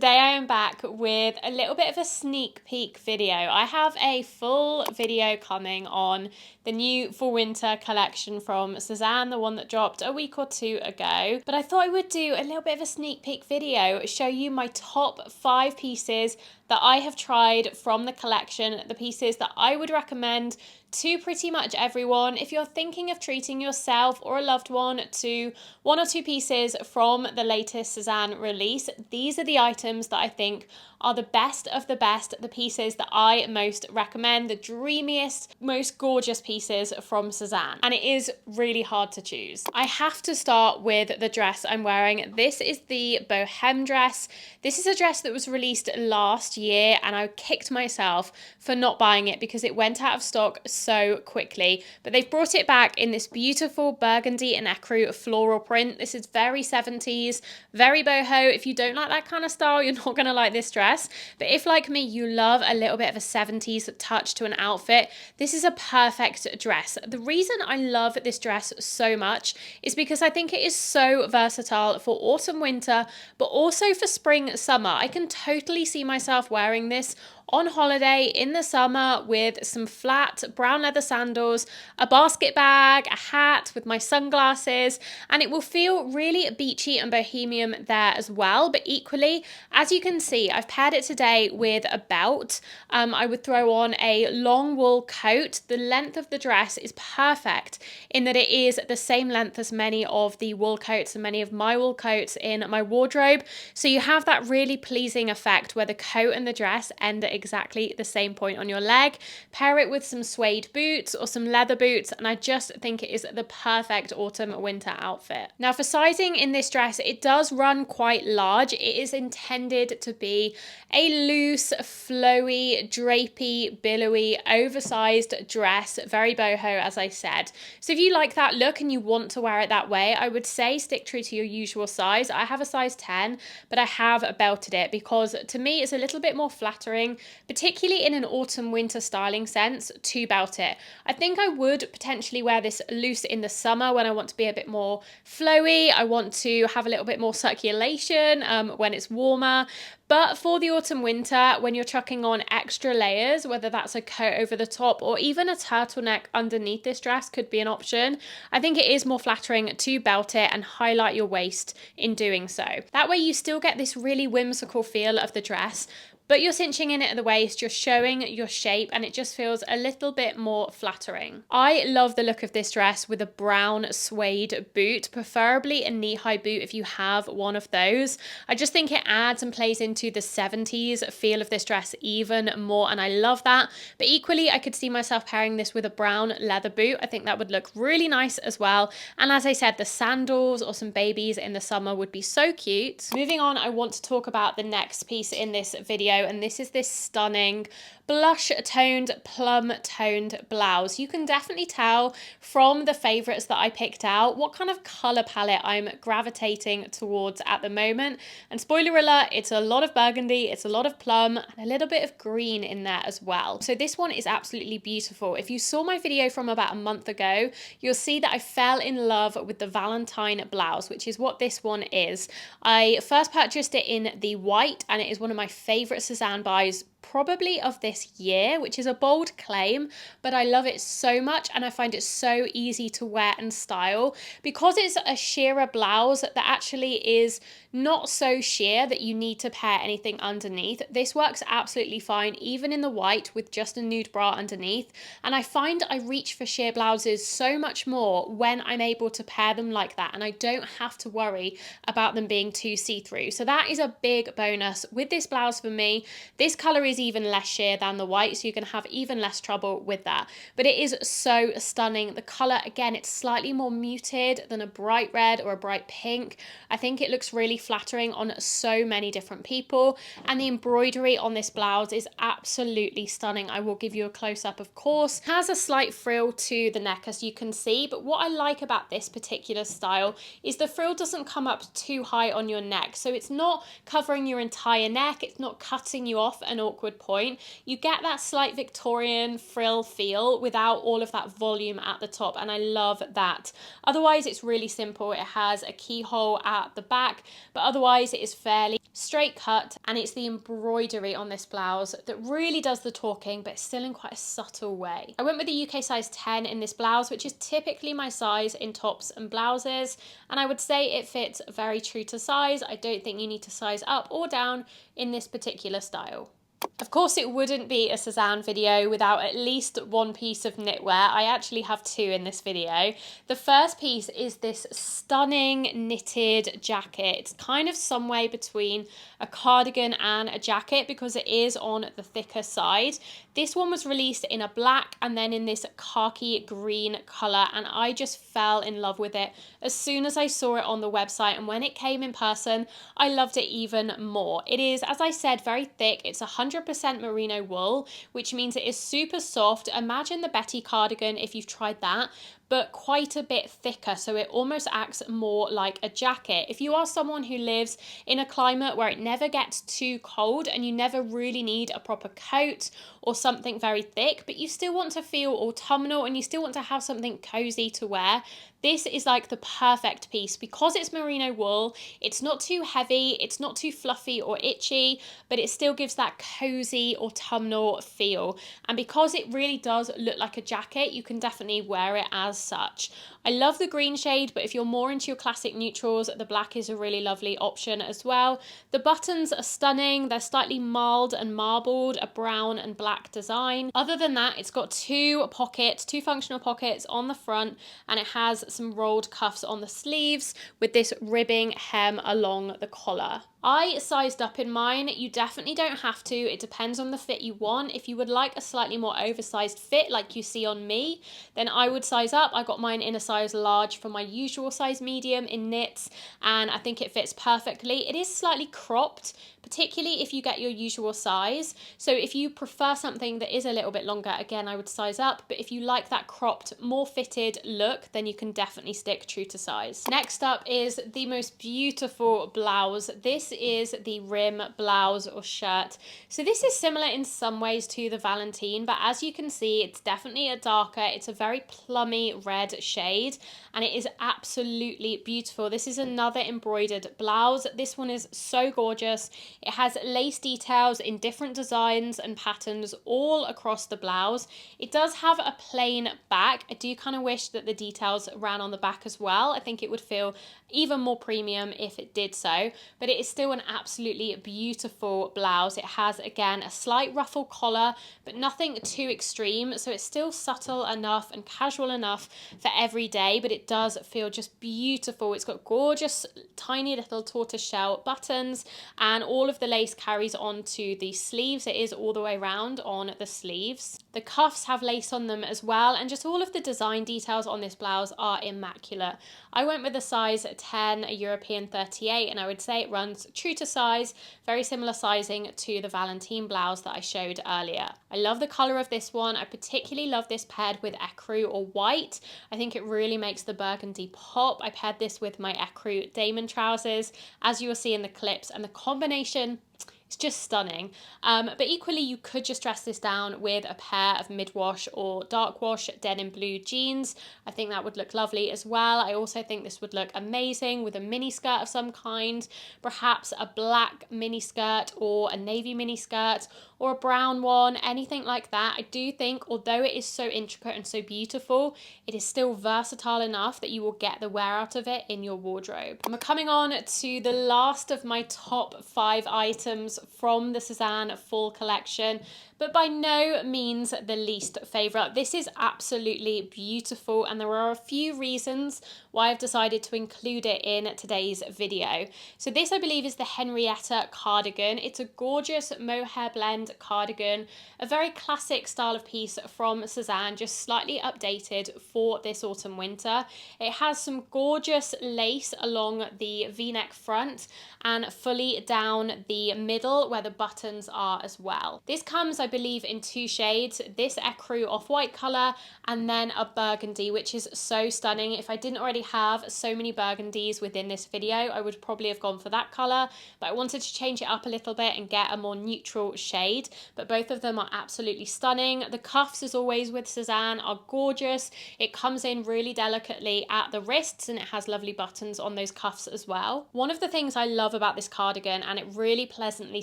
Today I am back with a little bit of a sneak peek video. I have a full video coming on the new fall winter collection from Sézane, the one that dropped a week or two ago. But I thought I would do a little bit of a sneak peek video, show you my top 5 pieces that I have tried from the collection, the pieces that I would recommend to pretty much everyone. If you're thinking of treating yourself or a loved one to 1 or 2 pieces from the latest Sézane release, these are the items that I think are the best of the best, the pieces that I most recommend, the dreamiest, most gorgeous pieces from Sézane. And it is really hard to choose. I have to start with the dress I'm wearing. This is the Boheme Dress. This is a dress that was released last year and I kicked myself for not buying it because it went out of stock so quickly. But they've brought it back in this beautiful burgundy and ecru floral print. This is very 70s, very boho. If you don't like that kind of style, you're not gonna like this dress. But if, like me, you love a little bit of a 70s touch to an outfit, this is a perfect dress. The reason I love this dress so much is because I think it is so versatile for autumn, winter, but also for spring, summer. I can totally see myself wearing this on holiday in the summer with some flat brown leather sandals, a basket bag, a hat with my sunglasses, and it will feel really beachy and bohemian there as well. But equally, as you can see, I've paired it today with a belt. I would throw on a long wool coat. The length of the dress is perfect in that it is the same length as many of the wool coats and many of my wool coats in my wardrobe. So you have that really pleasing effect where the coat and the dress end at exactly the same point on your leg. Pair it with some suede boots or some leather boots, and I just think it is the perfect autumn winter outfit. Now for sizing in this dress, it does run quite large. It is intended to be a loose, flowy, drapey, billowy, oversized dress, very boho as I said. So if you like that look and you want to wear it that way, I would say stick true to your usual size. I have a size 10, but I have belted it because to me it's a little bit more flattering, particularly in an autumn winter styling sense, to belt it. I think I would potentially wear this loose in the summer when I want to be a bit more flowy. I want to have a little bit more circulation when it's warmer. But for the autumn winter, when you're chucking on extra layers, whether that's a coat over the top or even a turtleneck underneath this dress could be an option, I think it is more flattering to belt it and highlight your waist in doing so. That way you still get this really whimsical feel of the dress, but you're cinching in it at the waist, you're showing your shape, and it just feels a little bit more flattering. I love the look of this dress with a brown suede boot, preferably a knee-high boot if you have one of those. I just think it adds and plays into the 70s feel of this dress even more, and I love that. But equally, I could see myself pairing this with a brown leather boot. I think that would look really nice as well. And as I said, the sandals or some babies in the summer would be so cute. Moving on, I want to talk about the next piece in this video, and this is this stunning blush toned, plum toned blouse. You can definitely tell from the favorites that I picked out what kind of color palette I'm gravitating towards at the moment. And spoiler alert, it's a lot of burgundy, it's a lot of plum, and a little bit of green in there as well. So this one is absolutely beautiful. If you saw my video from about a month ago, you'll see that I fell in love with the Valentine blouse, which is what this one is. I first purchased it in the white, and it is one of my favorite Sézane buys probably of this year, which is a bold claim, but I love it so much and I find it so easy to wear and style because it's a sheerer blouse that actually is not so sheer that you need to pair anything underneath. This works absolutely fine even in the white with just a nude bra underneath, and I find I reach for sheer blouses so much more when I'm able to pair them like that and I don't have to worry about them being too see-through. So that is a big bonus with this blouse for me. This colour is even less sheer than the white, so you can have even less trouble with that, but it is so stunning. The colour, again, it's slightly more muted than a bright red or a bright pink. I think it looks really flattering on so many different people, and the embroidery on this blouse is absolutely stunning. I will give you a close-up, of course. It has a slight frill to the neck, as you can see, but what I like about this particular style is the frill doesn't come up too high on your neck, so it's not covering your entire neck, it's not cutting cutting you off an awkward point. You get that slight Victorian frill feel without all of that volume at the top, and I love that. Otherwise, it's really simple. It has a keyhole at the back, but otherwise it is fairly straight cut, and it's the embroidery on this blouse that really does the talking, but still in quite a subtle way. I went with the UK size 10 in this blouse, which is typically my size in tops and blouses, and I would say it fits very true to size. I don't think you need to size up or down in this particular style. Of course, it wouldn't be a Sézane video without at least one piece of knitwear. I actually have two in this video. The first piece is this stunning knitted jacket. It's kind of some way between a cardigan and a jacket because it is on the thicker side. This one was released in a black and then in this khaki green colour, and I just fell in love with it as soon as I saw it on the website, and when it came in person, I loved it even more. It is, as I said, very thick. It's 100% merino wool, which means it is super soft. Imagine the Betty cardigan if you've tried that, but quite a bit thicker, so it almost acts more like a jacket. If you are someone who lives in a climate where it never gets too cold and you never really need a proper coat or something very thick, but you still want to feel autumnal and you still want to have something cozy to wear, this is like the perfect piece. Because it's merino wool, it's not too heavy, it's not too fluffy or itchy, but it still gives that cozy autumnal feel. And because it really does look like a jacket, you can definitely wear it as such. I love the green shade, but if you're more into your classic neutrals, the black is a really lovely option as well. The buttons are stunning. They're slightly marled and marbled, a brown and black design. Other than that, it's got two functional pockets on the front, and it has some rolled cuffs on the sleeves with this ribbing hem along the collar. I sized up in mine. You definitely don't have to. It depends on the fit you want. If you would like a slightly more oversized fit like you see on me, then I would size up. I got mine in a size large for my usual size medium in knits, and I think it fits perfectly. It is slightly cropped, particularly if you get your usual size. So if you prefer something that is a little bit longer, again, I would size up. But if you like that cropped, more fitted look, then you can definitely stick true to size. Next up is the most beautiful blouse. This is the Rym blouse or shirt. So this is similar in some ways to the Valentine, but as you can see, it's definitely a darker, it's a very plummy red shade, and it is absolutely beautiful. This is another embroidered blouse. This one is so gorgeous. It has lace details in different designs and patterns all across the blouse. It does have a plain back. I do kind of wish that the details ran on the back as well. I think it would feel even more premium if it did so, but it is still an absolutely beautiful blouse. It has, again, a slight ruffle collar, but nothing too extreme, so it's still subtle enough and casual enough for every day, but it does feel just beautiful. It's got gorgeous tiny little tortoiseshell buttons, and all of the lace carries onto the sleeves. It is all the way around on the sleeves. The cuffs have lace on them as well, and just all of the design details on this blouse are immaculate. I went with a size 10, a European 38, and I would say it runs true to size, very similar sizing to the Valentine blouse that I showed earlier. I love the colour of this one. I particularly love this paired with ecru or white. I think it really makes the burgundy pop. I paired this with my ecru Damon trousers, as you will see in the clips, and the combination, it's just stunning. But equally, you could just dress this down with a pair of mid-wash or dark wash denim blue jeans. I think that would look lovely as well. I also think this would look amazing with a mini skirt of some kind, perhaps a black mini skirt or a navy mini skirt or a brown one, anything like that. I do think, although it is so intricate and so beautiful, it is still versatile enough that you will get the wear out of it in your wardrobe. And we're coming on to the last of my top 5 items from the Sézane fall collection, but by no means the least favourite. This is absolutely beautiful, and there are a few reasons why I've decided to include it in today's video. So this, I believe, is the Henrietta Cardigan. It's a gorgeous mohair blend cardigan, a very classic style of piece from Sézane, just slightly updated for this autumn winter. It has some gorgeous lace along the V-neck front and fully down the middle middle where the buttons are as well. This comes, I believe, in 2 shades, this ecru off-white colour and then a burgundy, which is so stunning. If I didn't already have so many burgundies within this video, I would probably have gone for that colour, but I wanted to change it up a little bit and get a more neutral shade. But both of them are absolutely stunning. The cuffs, as always with Sézane, are gorgeous. It comes in really delicately at the wrists and it has lovely buttons on those cuffs as well. One of the things I love about this cardigan, and it really pleasantly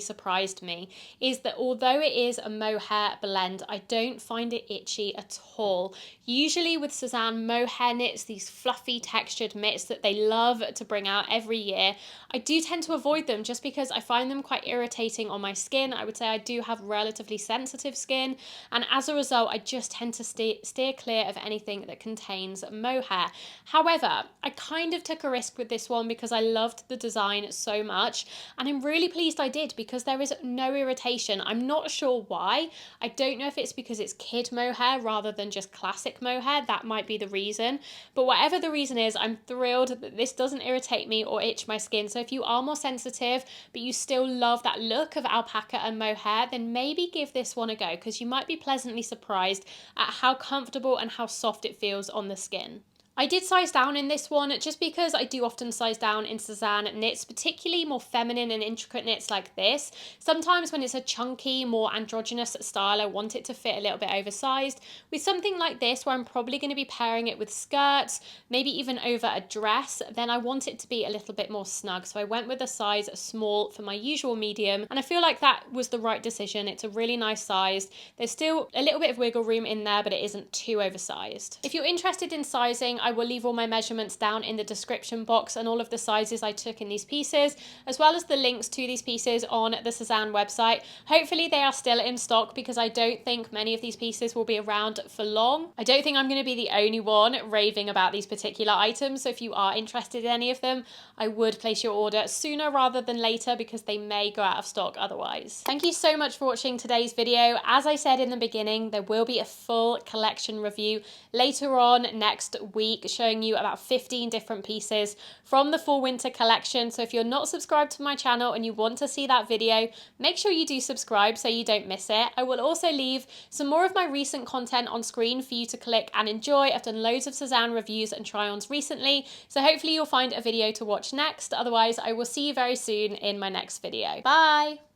surprised me, is that although it is a mohair blend, I don't find it itchy at all. Usually with Sézane mohair knits, these fluffy textured mitts that they love to bring out every year, I do tend to avoid them just because I find them quite irritating on my skin. I would say I do have relatively sensitive skin, and as a result I just tend to steer clear of anything that contains mohair. However, I kind of took a risk with this one because I loved the design so much, and I'm really pleased I did because there is no irritation. I'm not sure why. I don't know if it's because it's kid mohair rather than just classic mohair. That might be the reason, but whatever the reason is, I'm thrilled that this doesn't irritate me or itch my skin. So if you are more sensitive but you still love that look of alpaca and mohair, then maybe give this one a go because you might be pleasantly surprised at how comfortable and how soft it feels on the skin. I did size down in this one just because I do often size down in Sézane knits, particularly more feminine and intricate knits like this. Sometimes when it's a chunky, more androgynous style, I want it to fit a little bit oversized. With something like this, where I'm probably going to be pairing it with skirts, maybe even over a dress, then I want it to be a little bit more snug. So I went with a size small for my usual medium, and I feel like that was the right decision. It's a really nice size. There's still a little bit of wiggle room in there, but it isn't too oversized. If you're interested in sizing, I will leave all my measurements down in the description box and all of the sizes I took in these pieces, as well as the links to these pieces on the Sézane website. Hopefully they are still in stock because I don't think many of these pieces will be around for long. I don't think I'm going to be the only one raving about these particular items, so if you are interested in any of them, I would place your order sooner rather than later because they may go out of stock otherwise. Thank you so much for watching today's video. As I said in the beginning, there will be a full collection review later on next week, showing you about 15 different pieces from the fall winter collection. So if you're not subscribed to my channel and you want to see that video, make sure you do subscribe so you don't miss it. I will also leave some more of my recent content on screen for you to click and enjoy. I've done loads of Sézane reviews and try-ons recently, so hopefully you'll find a video to watch next. Otherwise, I will see you very soon in my next video. Bye!